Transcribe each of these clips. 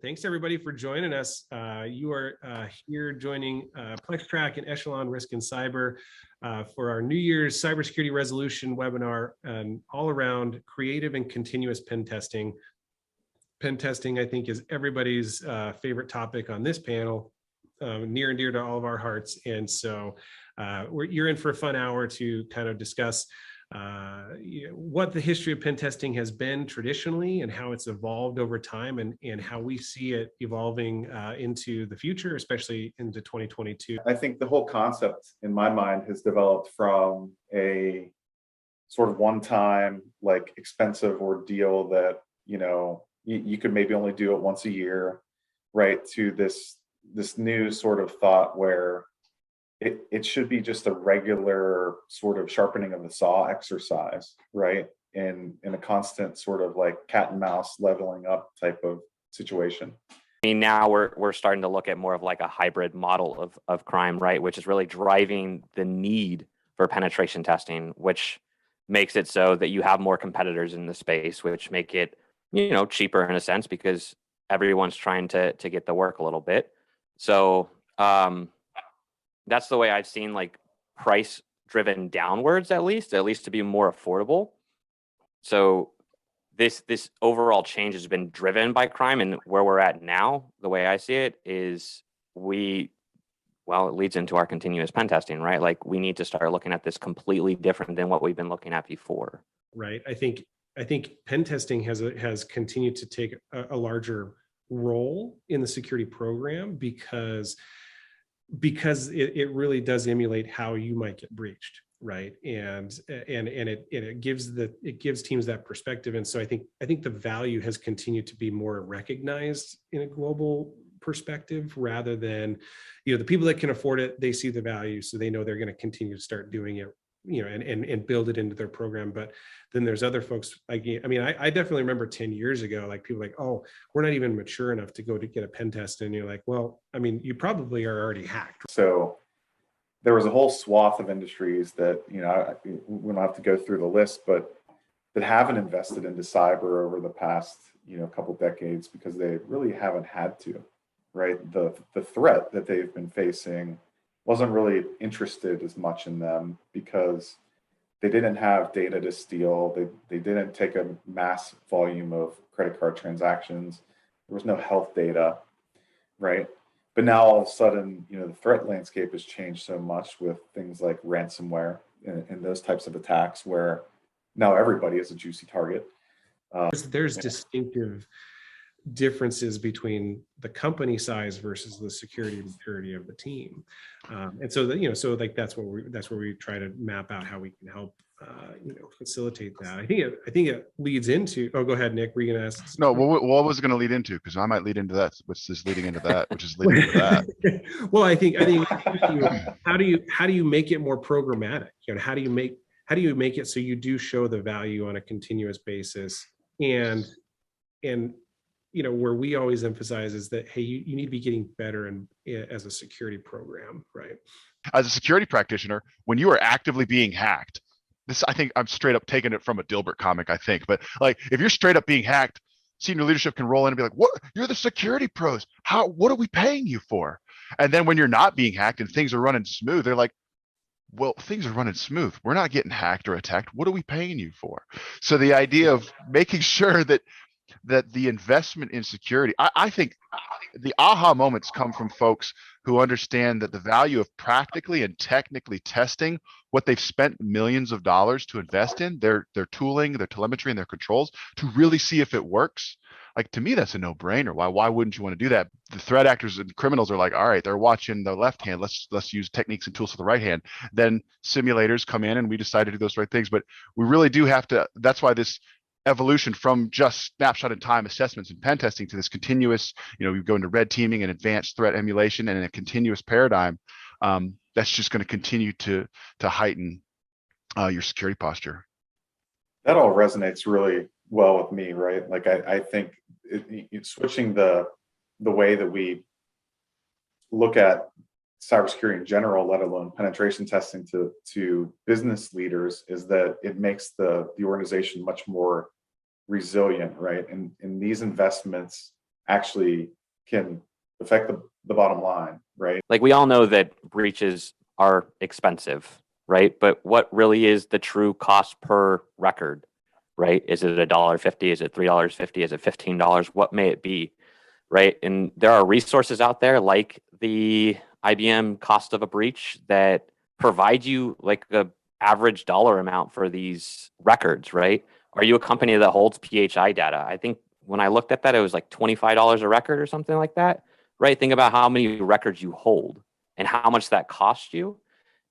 Thanks everybody for joining us. You are here joining PlexTrac and Echelon Risk Cyber for our New Year's Cybersecurity Resolution webinar, all around creative and continuous pen testing. Pen testing, I think, is everybody's favorite topic on this panel, near and dear to all of our hearts. And so you're in for a fun hour to kind of discuss what the history of pen testing has been traditionally and how it's evolved over time, and how we see it evolving into the future, especially into 2022. I think the whole concept in my mind has developed from a sort of one-time, like, expensive ordeal that, you know, you could maybe only do it once a year, right, to this new sort of thought where it should be just a regular sort of sharpening of the saw exercise, right? In a constant sort of like cat and mouse leveling up type of situation. I mean, now we're starting to look at more of like a hybrid model of crime, right? Which is really driving the need for penetration testing, which makes it so that you have more competitors in the space, which make it, you know, cheaper in a sense because everyone's trying to get the work a little bit. So that's the way I've seen, like, price driven downwards, at least to be more affordable. So this overall change has been driven by crime, and where we're at now, the way I see it is it leads into our continuous pen testing, right? Like, we need to start looking at this completely different than what we've been looking at before. Right. I think pen testing has continued to take a larger role in the security program because it really does emulate how you might get breached, right? And it gives teams that perspective. And so I think the value has continued to be more recognized in a global perspective, rather than, you know, the people that can afford it, they see the value, so they know they're going to continue to start doing it, you know, and build it into their program. But then there's other folks, like, I mean, I definitely remember 10 years ago, like, people like, oh, we're not even mature enough to go to get a pen test. And you're like, well, I mean, you probably are already hacked. So there was a whole swath of industries that, you know, we don't have to go through the list, but that haven't invested into cyber over the past, you know, couple decades because they really haven't had to, right? The threat that they've been facing wasn't really interested as much in them because they didn't have data to steal. They didn't take a mass volume of credit card transactions. There was no health data, right? But now all of a sudden, you know, the threat landscape has changed so much with things like ransomware and those types of attacks, where now everybody is a juicy target. There's distinctive differences between the company size versus the security maturity of the team, and so that, you know, so like that's where we try to map out how we can help you know, facilitate that. I think it leads into, oh, go ahead, Nick, were you gonna ask? No, what was it going to lead into? Because I might lead into that, which is leading into that, which is leading into that. Well, I think how do you make it more programmatic? You know, how do you make it so you do show the value on a continuous basis, and you know, where we always emphasize is that, hey, you need to be getting better as a security program, right? As a security practitioner, when you are actively being hacked, this, I think I'm straight up taking it from a Dilbert comic, I think, but like, if you're straight up being hacked, senior leadership can roll in and be like, what? You're the security pros. What are we paying you for? And then when you're not being hacked and things are running smooth, they're like, well, things are running smooth. We're not getting hacked or attacked. What are we paying you for? So the idea of making sure that the investment in security, I think the aha moments come from folks who understand that the value of practically and technically testing what they've spent millions of dollars to invest in, their tooling, their telemetry, and their controls, to really see if it works. Like, to me, that's a no-brainer. Why wouldn't you want to do that? The threat actors and criminals are like, all right, they're watching the left hand. Let's use techniques and tools for the right hand. Then simulators come in and we decide to do those right things. But we really do have to, that's why this evolution from just snapshot in time assessments and pen testing to this continuous, you know, we go into red teaming and advanced threat emulation and a continuous paradigm, that's just going to continue to heighten your security posture. That all resonates really well with me, right? Like, I think it's switching the way that we look at cybersecurity in general, let alone penetration testing, to business leaders, is that it makes the organization much more resilient, right? And these investments actually can affect the bottom line, right? Like, we all know that breaches are expensive, right? But what really is the true cost per record, right? Is it $1.50? Is it $3.50? Is it $15? What may it be, right? And there are resources out there like the IBM cost of a breach that provide you like a average dollar amount for these records, right? Are you a company that holds PHI data? I think when I looked at that, it was like $25 a record or something like that, right? Think about how many records you hold and how much that costs you.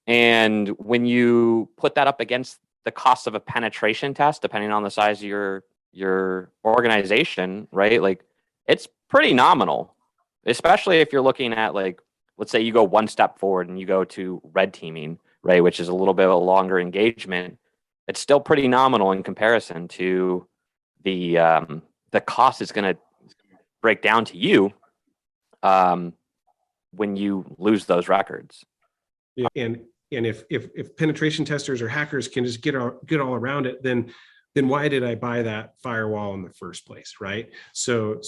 And when you put that up against the cost of a penetration test, depending on the size of your organization, right? Like, it's pretty nominal, especially if you're looking at, like, let's say you go one step forward and you go to red teaming, right? Which is a little bit of a longer engagement. It's still pretty nominal in comparison to the cost it's going to break down to you when you lose those records. Yeah. And if penetration testers or hackers can just get all around it, then why did I buy that firewall in the first place, right? So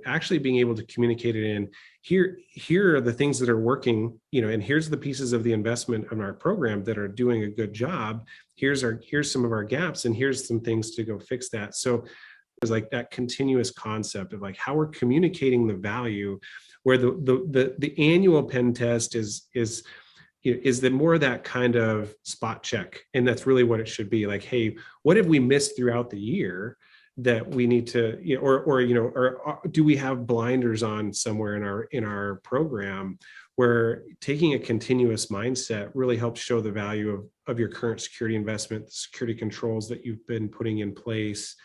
actually being able to communicate it in here are the things that are working, and here's the pieces of the investment in our program that are doing a good job. Here's some of our gaps, and here's some things to go fix that. So it's like that continuous concept of like how we're communicating the value, where the annual pen test is the more that kind of spot check. And that's really what it should be. Like, hey, what have we missed throughout the year that we need to, or do we have blinders on somewhere in our program, where taking a continuous mindset really helps show the value of your current security investment, the security controls that you've been putting in place,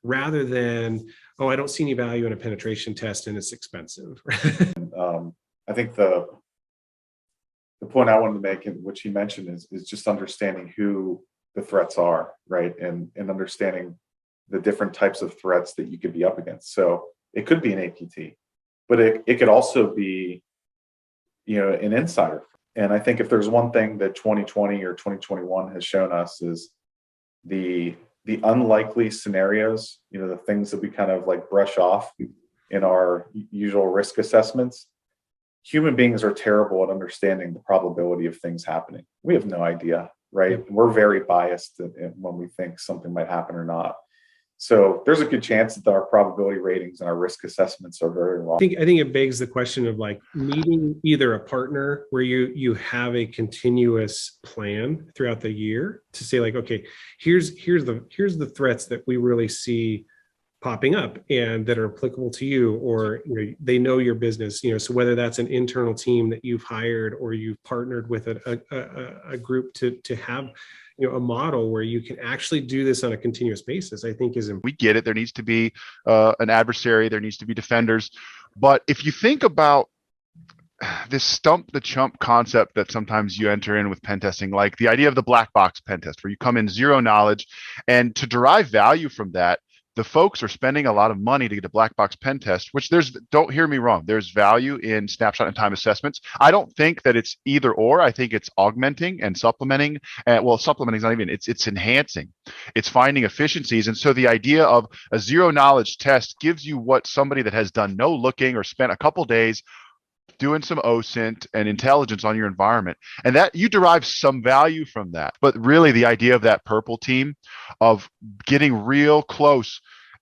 rather than, oh, I don't see any value in a penetration test and it's expensive. I think the point I wanted to make, and which you mentioned, is just understanding who the threats are, right? And understanding the different types of threats that you could be up against. So it could be an APT, but it could also be, an insider. And I think if there's one thing that 2020 or 2021 has shown us, is the unlikely scenarios, the things that we kind of like brush off in our usual risk assessments. Human beings are terrible at understanding the probability of things happening. We have no idea, right? We're very biased when we think something might happen or not. So there's a good chance that our probability ratings and our risk assessments are very wrong. I think it begs the question of like needing either a partner where you have a continuous plan throughout the year to say like, okay, here's the threats that we really see popping up and that are applicable to you, or they know your business, so whether that's an internal team that you've hired or you've partnered with a group to have a model where you can actually do this on a continuous basis, I think is important. We get it. There needs to be an adversary, there needs to be defenders. But if you think about this stump the chump concept that sometimes you enter in with pen testing, like the idea of the black box pen test, where you come in zero knowledge, and to derive value from that, the folks are spending a lot of money to get a black box pen test, which don't hear me wrong, there's value in snapshot and time assessments. I don't think that it's either or. I think it's augmenting and supplementing. Supplementing is not even, it's enhancing. It's finding efficiencies. And so the idea of a zero knowledge test gives you what somebody that has done no looking or spent a couple days doing some OSINT and intelligence on your environment, and that you derive some value from that. But really the idea of that purple team of getting real close,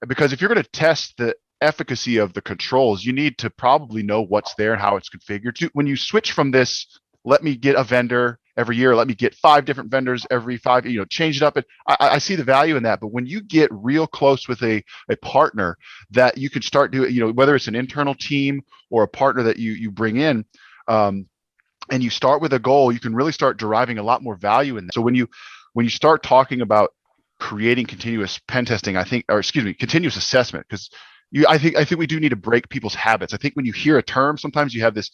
because if you're going to test the efficacy of the controls, you need to probably know what's there and how it's configured. When you switch from this, let me get a vendor every year, let me get 5 different vendors every 5, change it up. And I see the value in that. But when you get real close with a partner that you can start doing, whether it's an internal team or a partner that you bring in, and you start with a goal, you can really start deriving a lot more value in that. So when you start talking about creating continuous pen testing, continuous assessment, because I think we do need to break people's habits. I think when you hear a term, sometimes you have this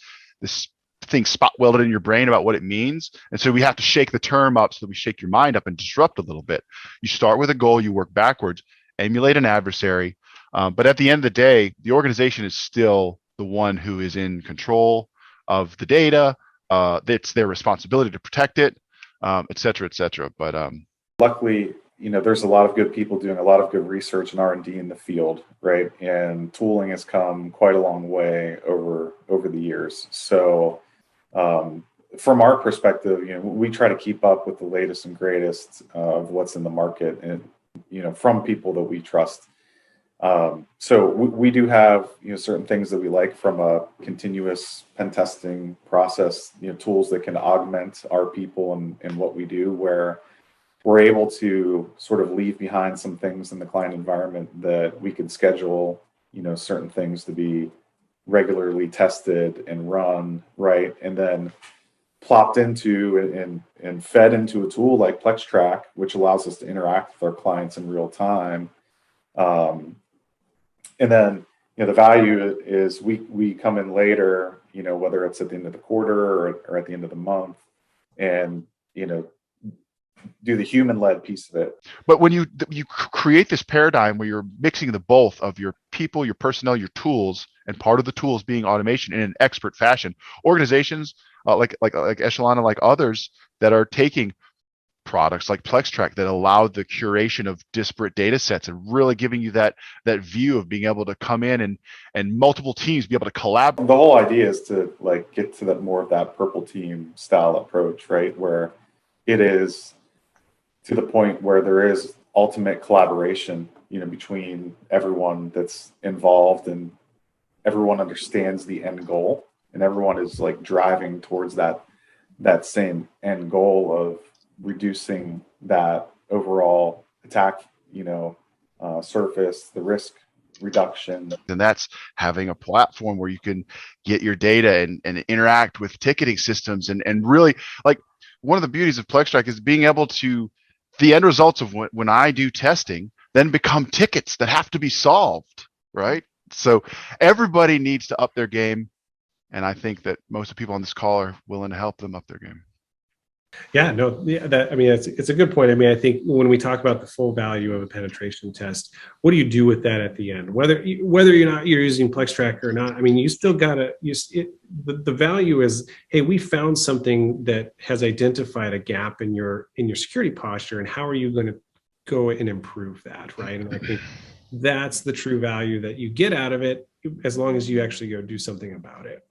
thing spot welded in your brain about what it means. And so we have to shake the term up so that we shake your mind up and disrupt a little bit. You start with a goal, you work backwards, emulate an adversary. But at the end of the day, the organization is still the one who is in control of the data. It's their responsibility to protect it, et cetera, et cetera. But luckily, there's a lot of good people doing a lot of good research and R&D in the field, right? And tooling has come quite a long way over the years. So from our perspective, we try to keep up with the latest and greatest of what's in the market, and from people that we trust. So we do have certain things that we like from a continuous pen testing process, tools that can augment our people and what we do, where we're able to sort of leave behind some things in the client environment that we can schedule, certain things to be regularly tested and run, right? And then plopped into and fed into a tool like PlexTrac, which allows us to interact with our clients in real time. And then, the value is we come in later, whether it's at the end of the quarter or at the end of the month, and, do the human-led piece of it. But when you create this paradigm where you're mixing the both of your people, your personnel, your tools, and part of the tools being automation in an expert fashion, organizations like Echelon and like others that are taking products like PlexTrac that allow the curation of disparate data sets and really giving you that view of being able to come in and multiple teams be able to collaborate. The whole idea is to get to that more of that purple team style approach, right? Where it is to the point where there is ultimate collaboration, between everyone that's involved, and everyone understands the end goal, and everyone is driving towards that same end goal of reducing that overall attack, surface, the risk reduction. And that's having a platform where you can get your data and interact with ticketing systems and really, one of the beauties of PlexTrac is being able to, the end results of when I do testing then become tickets that have to be solved, right? So everybody needs to up their game. And I think that most of the people on this call are willing to help them up their game. Yeah, no, it's a good point. I think when we talk about the full value of a penetration test, what do you do with that at the end? Whether you're using PlexTrac or not, you still gotta the value is, hey, we found something that has identified a gap in your security posture, and how are you going to go and improve that, right? And I think that's the true value that you get out of it, as long as you actually go do something about it.